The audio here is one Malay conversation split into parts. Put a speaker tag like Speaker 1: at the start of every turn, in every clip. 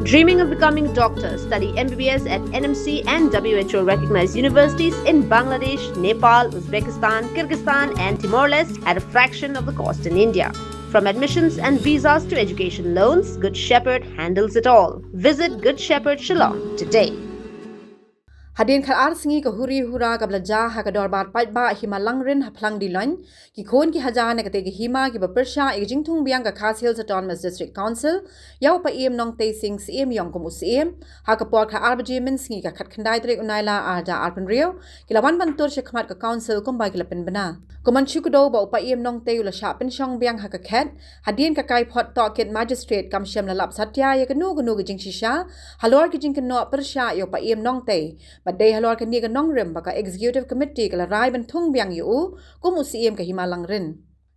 Speaker 1: Dreaming of becoming a doctor, study MBBS at NMC and WHO recognized universities in Bangladesh, Nepal, Uzbekistan, Kyrgyzstan, and Timor-Leste at a fraction of the cost in India. From admissions and visas to education loans, Good Shepherd handles it all. Visit Good Shepherd Shillong today.
Speaker 2: Hadin khat ar singi ka huri hura ka blaja ha ka dorbar pat ba hima langrin ha phlang dilon ki khon ki haja ne ka te ki hima ki ba persha e jingthung biang ka Khas Hills Autonomous District Council yaw pa em nong te sing cm yong ko musem ha ka por kha arbji min singi ka khat khandai tre unaila arja arpan rio ki lawan ban tur she khmat ka council kom ba ki lapen bana ko man chu ko do ba pa em nong te ula sha pen shong biang ha ka khat hadin ka kai phot to ket magistrate kam shem la lap satya ya ka nu ki jing shisha halor ki jing ka no persha yo pa em nong te but day halor kan ni ka nong rem baka executive committee kala rai ban thung biang yu ko musiem ka himalang rin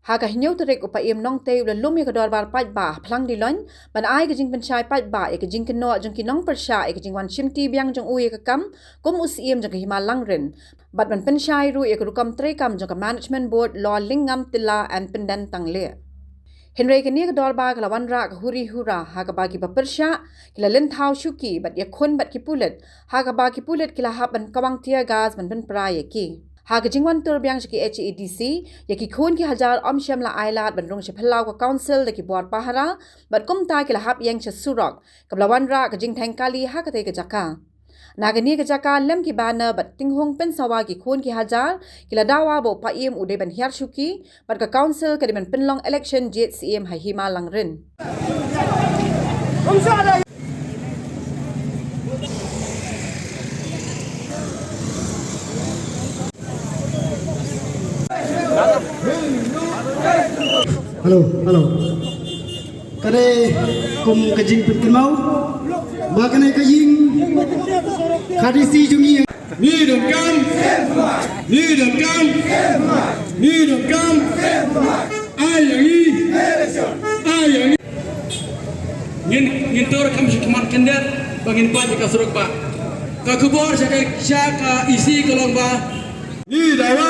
Speaker 2: ha ka hinyo terek upa em nong te ula lumi ka dorbar pat ba phlang dilon ban ai ka jing panchai pat ba e ka jing kno jong ki nong persha e ka jing wan chimti biang jong uye ka kam ko musiem jong ka himalang rin bat ban panchai ru e ka rukam tre kam jong ka management board law lingam tilla and pendan tangle Henry ka ni ka dorba ka lawan ra ka huri hura ha ka bagi papersha kila len thau shuki bat ya khun bat ki pulet ha ka bagi pulet kila ha ban kawang tia gas ban ban praye ki ha ka jingwan tur biang ki HEDC ya ki khun ki hajar om sham la ailat ban rong she phalau ka council de ki board pahara bat kum ta kila hap yang che surok ka lawan ra ka jing thang kali ha ka te ka jaka Nagani ka jaka lem ki bana bat tinghong pen sawa ki khun ki hajar kila dawa bo pa em ude ban hiar shuki bat ka council ka ban penlong election JCM ha hima langrin
Speaker 3: Halo kare kum kajing pentin mau makane kajing kadisi jungi
Speaker 4: ni đồng cam ni đồng cam ni đồng cam ai yang ni ngin tor kam shikman kender bangin pa jika suruk ba ka kubor shaka isi kolong ba ni dawa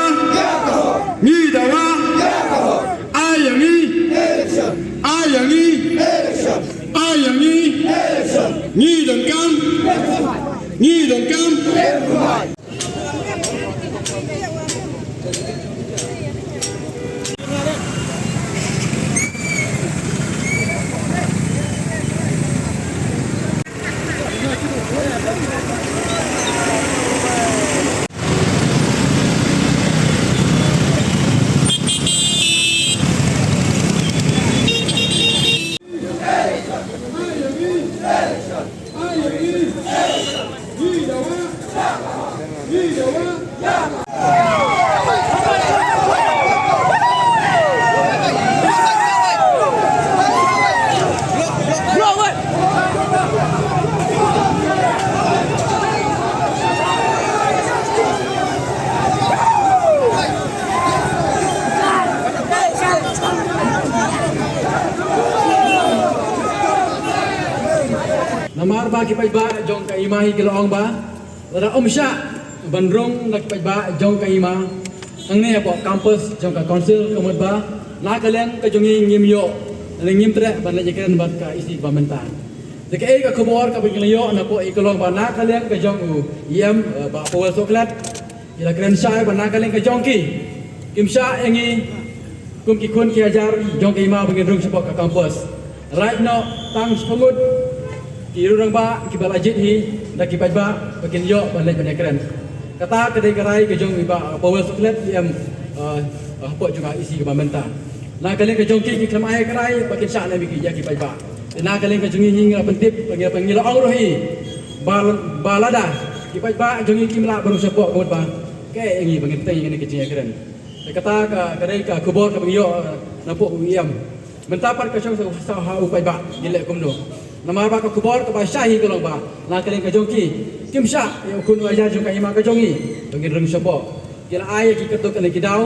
Speaker 4: ai yang ni ni đồng cam Namar ba kipay ba jong ka imahi kiloong ba lada omsya bandrong na kipay ba jong ka ima ang ne po campus jong ka council kamod ba na kaleng ka jongi ngimyo na ngim tre ban la jekren bat ka isi pamenta de ka ka kubor ka biglayo na po ikolong ba na kaleng ka jong u yem ba powel soklat ila kren sai ba na kaleng ka jong ki kimsya engi kum ki kun ki ajar jong ka ima bangin rong sa ka campus right now tang pamud Kirurang ba kibalajit hi da kipaj ba bakin yo balai banyak kata kedai kerai kejong iba powel soklet yang apa juga isi ke bamenta na kalian kejong ki kelam ai kerai bakin syak na bigi ya kipaj ba na kalian kejong hingga pentip panggil ong rohi balada kipaj ba jong ki mela baru sepok kot ba ke ngi bangin teng ini kecil keren kata kedai ka kubur ka bangyo napok uyam mentapar kejong sa upaj ba dilek kumno Nama ba ka kubor ka ba syahi kolong ba la kaleng ka jongki kim sya ya kun wa ja jong ka ima ka jongi bangin rem sabo kila ai ki ketuk ni ki daw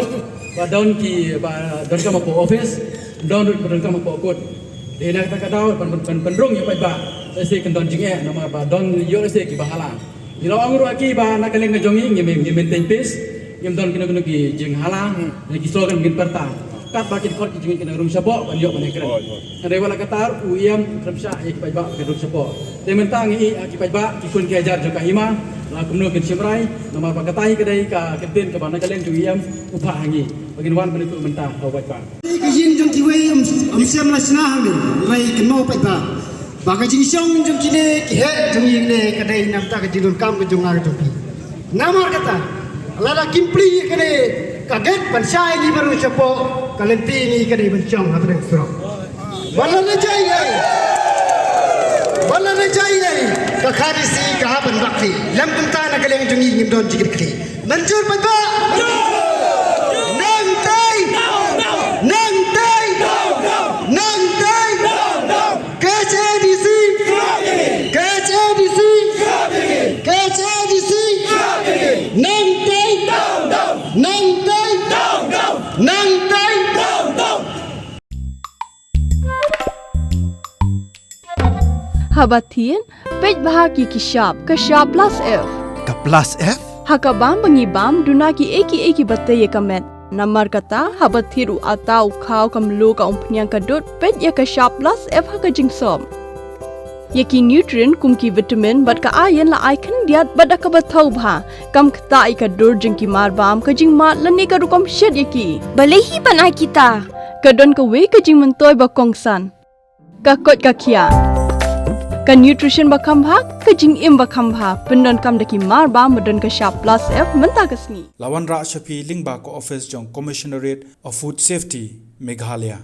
Speaker 4: ba don ki ba don ka mapo office don ka mapo kot de na ka daw pan rong ya ba se kan don jinge nama ba don yo se ki bahala ilo angru aki ba na kaleng ka jongi ngim maintain pace ngim don kino ki jing halang ni ki slogan ngin perta kat baki kot jingin kena rum sabok ban yok ban keren ada wala katar uiam kramsha ek pai ba ke rum sabok te mentang i ki pai ba ki kun ki ajar joka hima la kumno ken simrai nama ba katai kedai ka keden ka ban kalen ju iam upha hangi bagin wan ban ku mentang ho pai ba
Speaker 3: cái gì trong khi vậy xem là sinh hàng mình vậy cái nô phải bà cái gì xong trong khi này cái hệ trong gì này cái đây nằm ta cái gì luôn cam cái trong ngang trong khi nama kata lada kimpli cái này kaget bansai ni baru cepo kalenti ni cái này bên trong hạt reng surau bala na jai này cái khari si cái bên bakti lam kumta na cái leng trong gì nhim don jikir kri manjur pai ba
Speaker 5: Habatin, pej bahagi kishap plus F.
Speaker 6: Ka plus F?
Speaker 5: Hakabam bangibam dunaki eki bataya kamet. Namar kata habathiru atau khau kamlu ka umpnyang kadut pej ya kishap plus F haka jingsom. Yaki nutrient kumki vitamin bat ka ayan la icon diat bat ka bathau bha kam khta ka dur jingki marbam ka jingma lani ka rukom shed yaki. Balehi banai kita. Kadon ka we ka jing mentoy ba kongsan. Ka kot ka kia. Ka nutrition bakam bhak ka jing im bakam bha pendon kam daki mar ba modon ka sharp plus F menta kasni
Speaker 6: Lawan Ra Shafi Lingba ko office jong Commissionerate of Food Safety Meghalaya